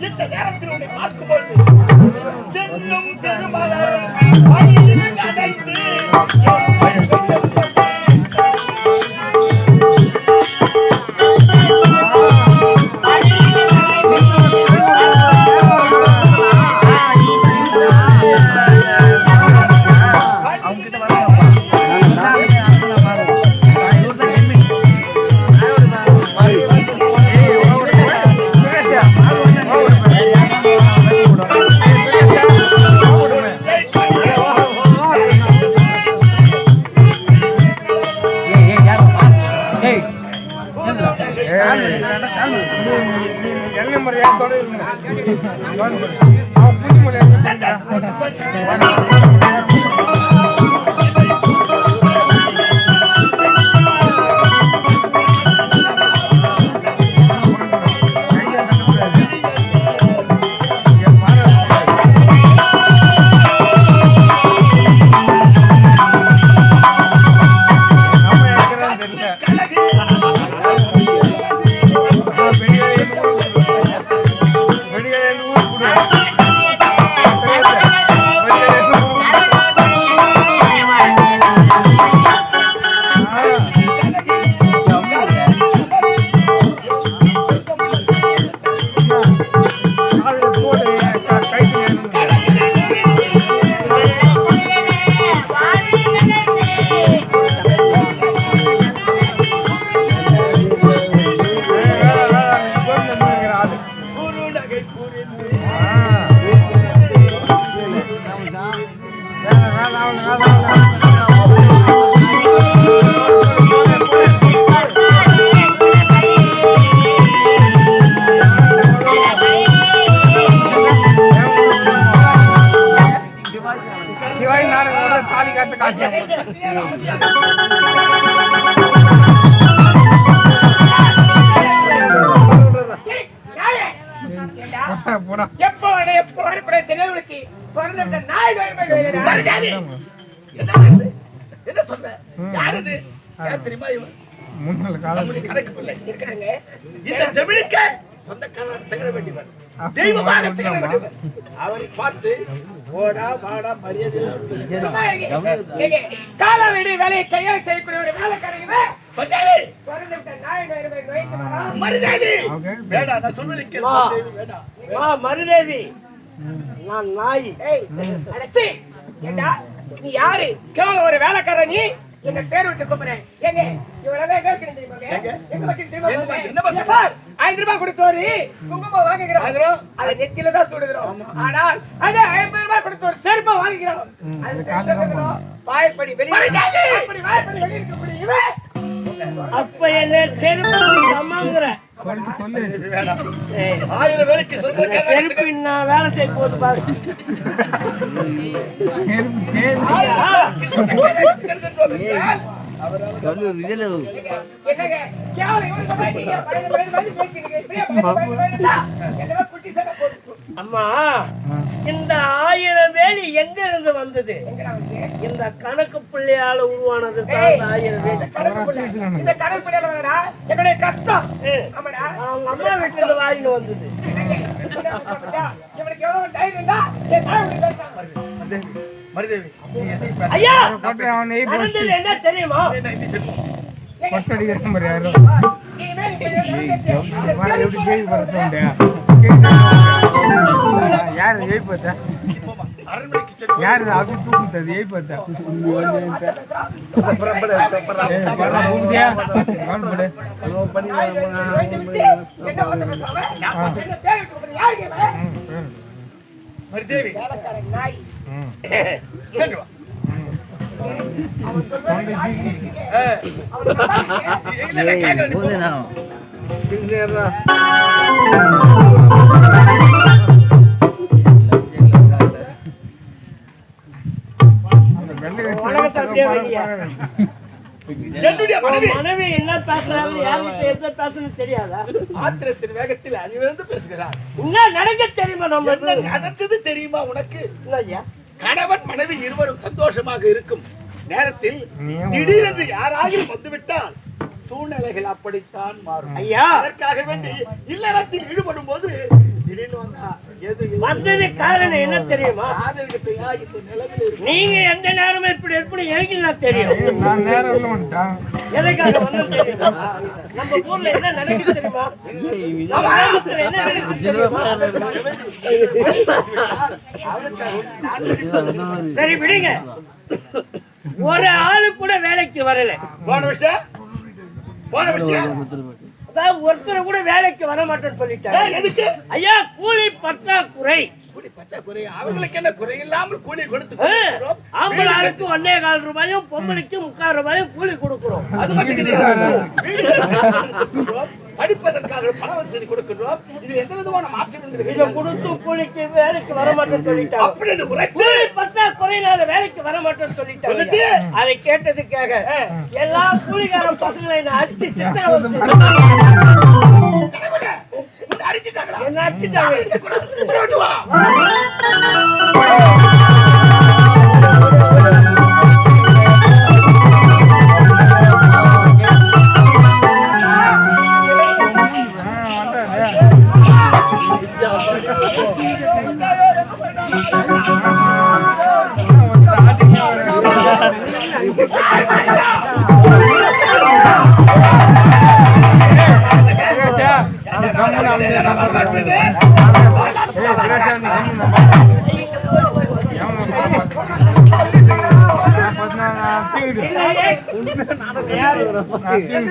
இந்த நேரத்தில் உன்னை பார்க்கும்போது செல்லும் பெருமளவும் என்ன சொல்ற? யாரது? யார் தெரியுமா? இவன் முன்னால காலத்துல கணக்கு பிள்ளை இருக்காங்க. இந்த ஜமீனுக்கு சொந்தக்காரர் தகர வேண்டியவர், தெய்வமாக தகர வேண்டியவர். அவரை பார்த்து ஓடா வாடா மரியாதை காலவெடி வேலையை கையால் செய்யக்கூடிய வேலைக்காரங்க மரியாதை வேண்டாம். நான் சொல்வது வேண்டாம். மருதேவி நான் நாய். நீ யாரு? கேவல ஒரு வேலைக்கார. நீ என்ன பேர் விட்டு கூப்பிடுறேன். எங்க இவ்வளவே கேட்கிறேன் தெரியுமா? 5 ரூபாய் கொடுத்தோரு குங்குமம் வாங்குகிறோம், அதை நெத்தில தான் சுடுகிறோம். ஆனால் அது 50 ரூபாய் கொடுத்து ஒரு செருப்பை வாங்குகிறோம். வாய்ப்படி வெளியே இருக்கக்கூடிய அப்ப என்ன செருப்பு சமாங்கிற செருப்பு நான் வேலை செய்ய போது பாரு. அம்மா, இந்த 1000 வேலி எங்க இருந்து வந்தது? இந்த கணக்கு பிள்ளையால உருவானது தான் 1000 வேலி. இந்த கணக்கு பிள்ளையால என்னுடைய கஷ்டம் அவங்க அம்மா வீட்டுல இருந்து வாங்கிட்டு வந்தது. ஐயா, என்ன தெரியுமா? யாரு ஏய்ப்பா? யாரு அது தூக்குறது? ஏய்ப்பா மனைவி என்ன பேசுறாங்க, யார்கிட்ட எந்த பேசணும்னு தெரியாதா? ஆத்திரத்தின் வேகத்தில் அணிவிழந்து பேசுகிறார். என்ன நடக்க தெரியுமா? நம்ம என்ன நடந்தது தெரியுமா உனக்கு? ஐயா, கணவன் மனைவி இருவரும் சந்தோஷமாக இருக்கும் நேரத்தில் திடீரென்று யாராகிலும் வந்துவிட்டால் சூழ்நிலைகள் அப்படித்தான் மாறும். ஐயா, அதற்காக வேண்டி இல்லறத்தில் ஈடுபடும் போது திடீர்னு வந்தா வந்தது காரணம் என்ன தெரியுமா? நீங்க எந்த நேரமும் இப்படி எப்படி எனக்கு தான் தெரியும். நான் நேரம் வந்துட்டேன். எதுக்காக வந்து தெரியுமா? நம்ம ஊர்ல என்ன நடக்குது தெரியுமா? நம்ம கிராமத்துல என்ன நடக்குது தெரியுமா? சரி விடுங்க. ஒரு ஆளு கூட வேலைக்கு வரல. போன விஷயம் அதாவது ஒருத்தர் கூட வேலைக்கு வர மாட்டேன்னு சொல்லிட்டாங்க. எதுக்கு? ஐயா, கூலி பற்றாக்குறை. அவர்களுக்கு என்ன குறை இல்லாமல் கூலி கொடுத்து ஆம்பளாருக்கு 1.25 ரூபாயும் பொம்பளைக்கு 3/4 ரூபாயும் கூலி கொடுக்கிறோம். அது மட்டும் கிடையாது, படிப்பதற்காக பண வசதி கொடுக்கிறோம். இது எந்த விதமான மாற்றம் இதை கொடுத்து கூலிக்கு வேலைக்கு வர மாட்டேன்னு சொல்லிட்டாங்க. கூலி பற்றாக்குறையினால வேலைக்கு வர மாட்டேன்னு சொல்லிட்டாங்க. அதை கேட்டதுக்காக எல்லா கூலிக்கார பசங்களை என்ன அடிச்சு என்ன அடிச்சுட்டாங்க.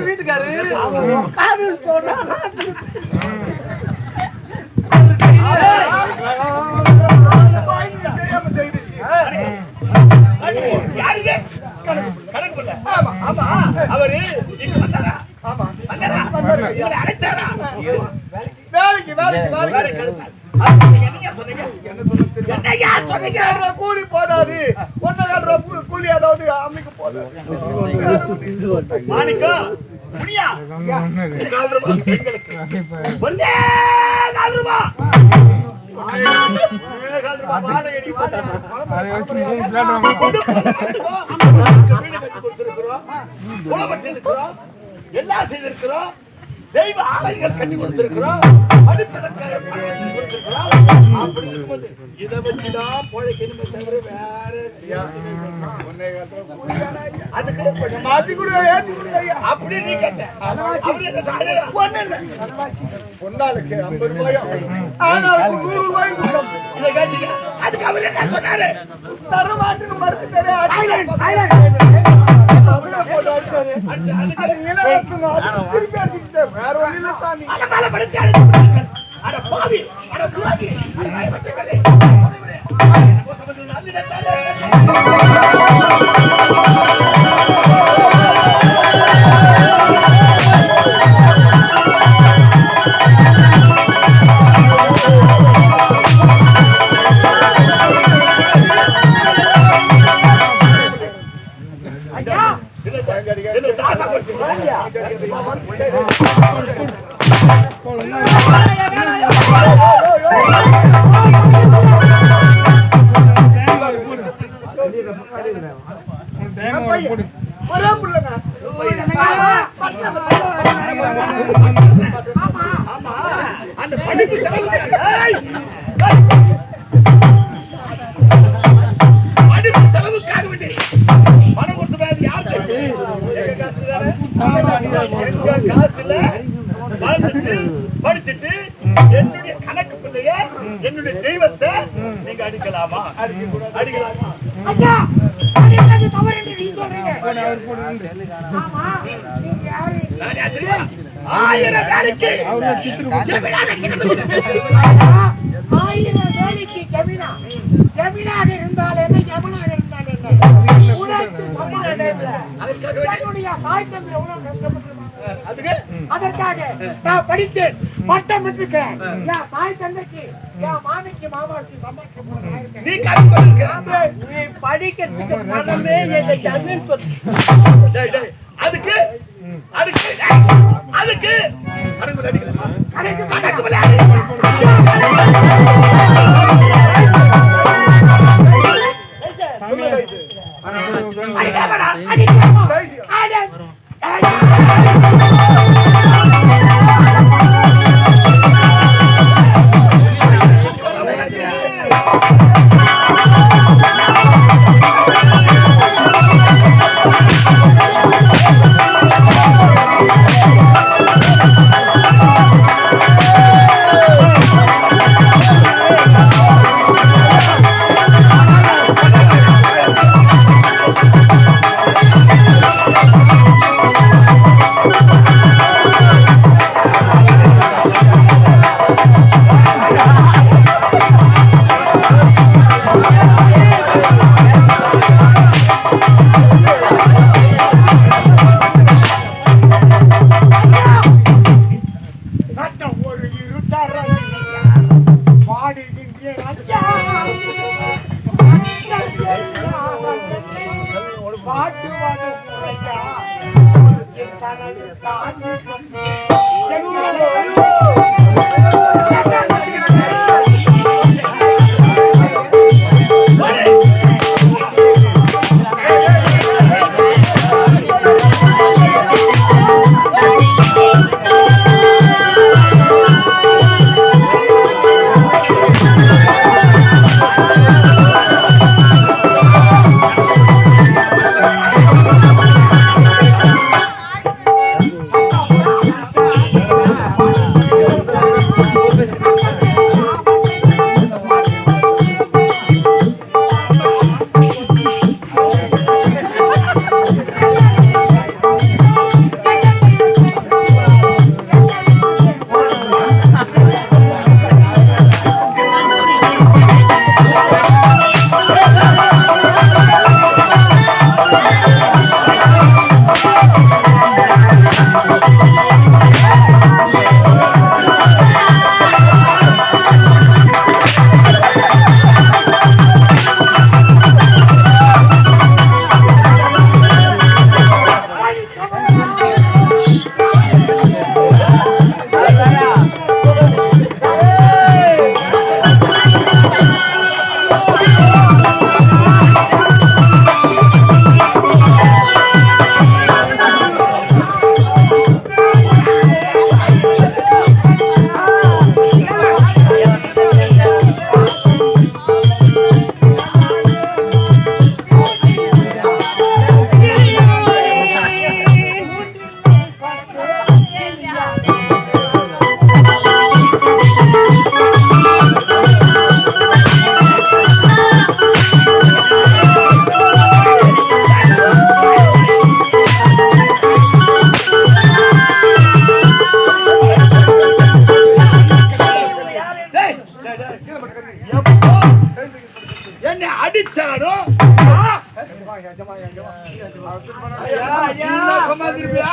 வீட்டுக்காரு அவரு இங்க வந்தாரா? அழைத்தாரா? கூலி போதாது, 1.25 ரூபா கூலி, அதாவது அம்மிக்கு போதாது. மாணிக்கம் முடியா 4 ரூபாய் பெண்களுக்கு 4 ரூபாய் எல்லாம் செய்திருக்கிறோம். தெய்வ ஆலயங்கள் கட்டி கொடுத்திருக்கிறோம். படிப்பதற்காக கொடுத்திருக்கிறோம். அப்படி இருக்கும்போது இதை வச்சுதான் பொழைக்கணுமே தவிர வேற அப்படி நீ கேட்ட பொன்னாளுக்கு 50 ரூபாயும் ஆனாளுக்கு 100 ரூபாயும் அதுக்கு அவர் என்ன சொன்னாரு? தரமாட்டுக்கு மறுத்து தர வேற வழியில சாமி அந்த படிப்பு செலவுக்காக வேண்டி பணம் கொடுத்து யாரு காசுல வாழ்ந்துட்டு படிச்சுட்டு என்னுடைய கணக்கு பிள்ளைய என்னுடைய தெய்வத்தை நீங்க அடிக்கலாமா? அடிக்கலாமா? ஆயிரம் வேலைக்கு ஜமீனாக இருந்தால் என்ன, யமுனாக இருந்தால் என்ன, அதற்காக நான் படித்தேன், பட்டம் பெற்றிருக்கிறேன். என் தாய் தந்தைக்கு, என் மாமிக்கு, மாமாவுக்கு சம்பாதிக்க நீ படிக்கிறதுக்கு பணமே எங்க ஜமீன் சொத்து. அதுக்கு அதுக்கு கணக்கு அடிக்கலாம். கணக்கு விளையாடு. அடிக்காமடா, அடிக்காம. அடி. என்னை அடிச்சானோ சமாதிருப்பியா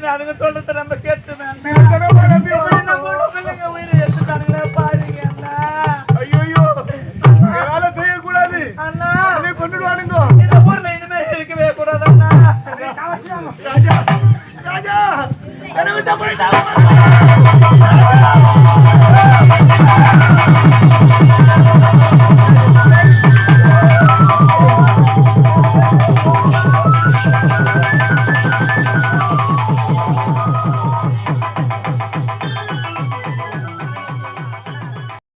அதுங்க சொல்றது நம்ம கேட்டுமே செய்யக்கூடாது அண்ணா கொண்டுடுவானுங்க இந்த ஊர்ல இனிமே இருக்கவே கூடாது அண்ணா. ராஜா ராஜா என்ன விட்டா போயிட்டா